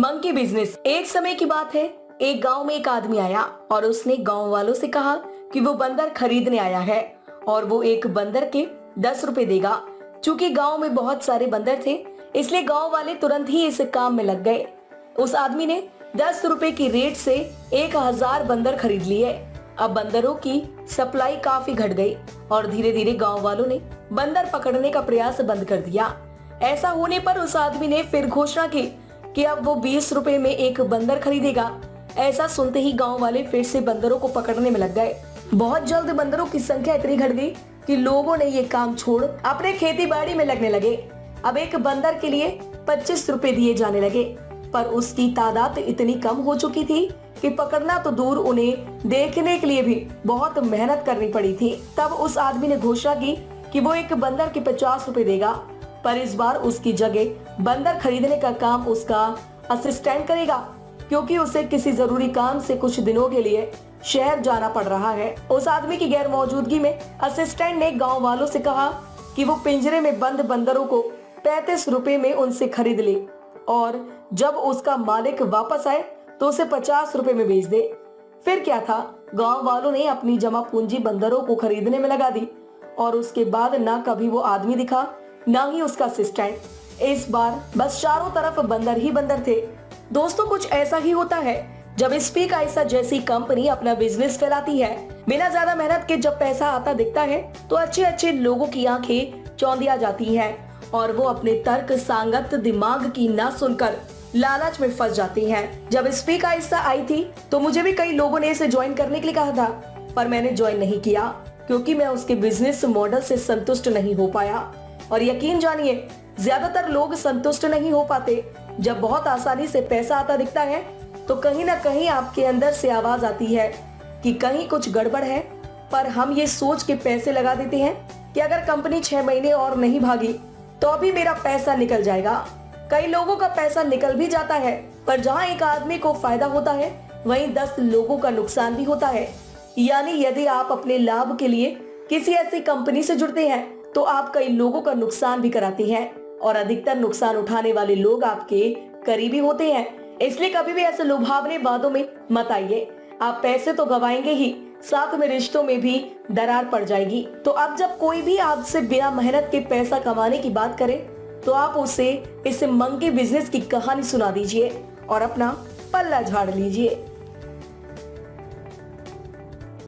Monkey business. एक समय की बात है, एक गांव में एक आदमी आया और उसने गांव वालों से कहा कि वो बंदर खरीदने आया है और वो एक बंदर के 10 रुपए देगा। चूंकि गांव में बहुत सारे बंदर थे, इसलिए गांव वाले तुरंत ही इस काम में लग गए। उस आदमी ने 10 रुपए की रेट से 1000 बंदर खरीद लिए। अब बंदरों की सप्लाई काफी घट गई और धीरे धीरे गांव वालों ने बंदर पकड़ने का प्रयास बंद कर दिया। ऐसा होने पर उस आदमी ने फिर घोषणा की कि अब वो 20 रुपए में एक बंदर खरीदेगा। ऐसा सुनते ही गांव वाले फिर से बंदरों को पकड़ने में लग गए। बहुत जल्द बंदरों की संख्या इतनी घट गई कि लोगों ने ये काम छोड़ अपने खेती बाड़ी में लगने लगे। अब एक बंदर के लिए 25 रुपए दिए जाने लगे, पर उसकी तादाद इतनी कम हो चुकी थी कि पकड़ना तो दूर, उन्हें देखने के लिए भी बहुत मेहनत करनी पड़ी थी। तब उस आदमी ने घोषणा की कि वो एक बंदर के 50 रुपए देगा, पर इस बार उसकी जगह बंदर खरीदने का काम उसका असिस्टेंट करेगा, क्योंकि उसे किसी जरूरी काम से कुछ दिनों के लिए शहर जाना पड़ रहा है। उस आदमी की गैर मौजूदगी में असिस्टेंट ने गांव वालों से कहा कि वो पिंजरे में बंद बंदरों को 35 रुपए में उनसे खरीद ले और जब उसका मालिक वापस आए तो उसे 50 रुपए में बेच दे। फिर क्या था, गांव वालों ने अपनी जमा पूंजी बंदरों को खरीदने में लगा दी और उसके बाद ना कभी वो आदमी दिखा, ना ही उसका असिस्टेंट। इस बार बस चारों तरफ बंदर ही बंदर थे। दोस्तों, कुछ ऐसा ही होता है जब स्पीक आइसा जैसी कंपनी अपना बिजनेस फैलाती है। बिना ज्यादा मेहनत के जब पैसा आता दिखता है तो अच्छे अच्छे लोगों की आंखें चौंधिया जाती हैं और वो अपने तर्क सांगत दिमाग की ना सुनकर लालच में फंस जाती हैं। जब स्पीक आइसा आई थी तो मुझे भी कई लोगों ने इसे ज्वाइन करने के लिए कहा था, पर मैंने ज्वाइन नहीं किया क्योंकि मैं उसके बिजनेस मॉडल से संतुष्ट नहीं हो पाया। और यकीन जानिए, ज्यादातर लोग संतुष्ट नहीं हो पाते। जब बहुत आसानी से पैसा आता दिखता है तो कहीं ना कहीं आपके अंदर से आवाज आती है कि कहीं कुछ गड़बड़ है, पर हम ये सोच के पैसे लगा देते हैं कि अगर कंपनी 6 महीने और नहीं भागी तो अभी मेरा पैसा निकल जाएगा। कई लोगों का पैसा निकल भी जाता है, पर जहाँ एक आदमी को फायदा होता है वहीं 10 लोगों का नुकसान भी होता है। यानी यदि आप अपने लाभ के लिए किसी ऐसी कंपनी से जुड़ते हैं तो आप कई लोगों का नुकसान भी कराते हैं और अधिकतर नुकसान उठाने वाले लोग आपके करीबी होते हैं। इसलिए कभी भी ऐसे लुभावने वादों में मत आइए। आप पैसे तो गवाएंगे ही, साथ में रिश्तों में भी दरार पड़ जाएगी। तो अब जब कोई भी आपसे बिना मेहनत के पैसा कमाने की बात करे तो आप उसे इस मंकी बिजनेस की कहानी सुना दीजिए और अपना पल्ला झाड़ लीजिए।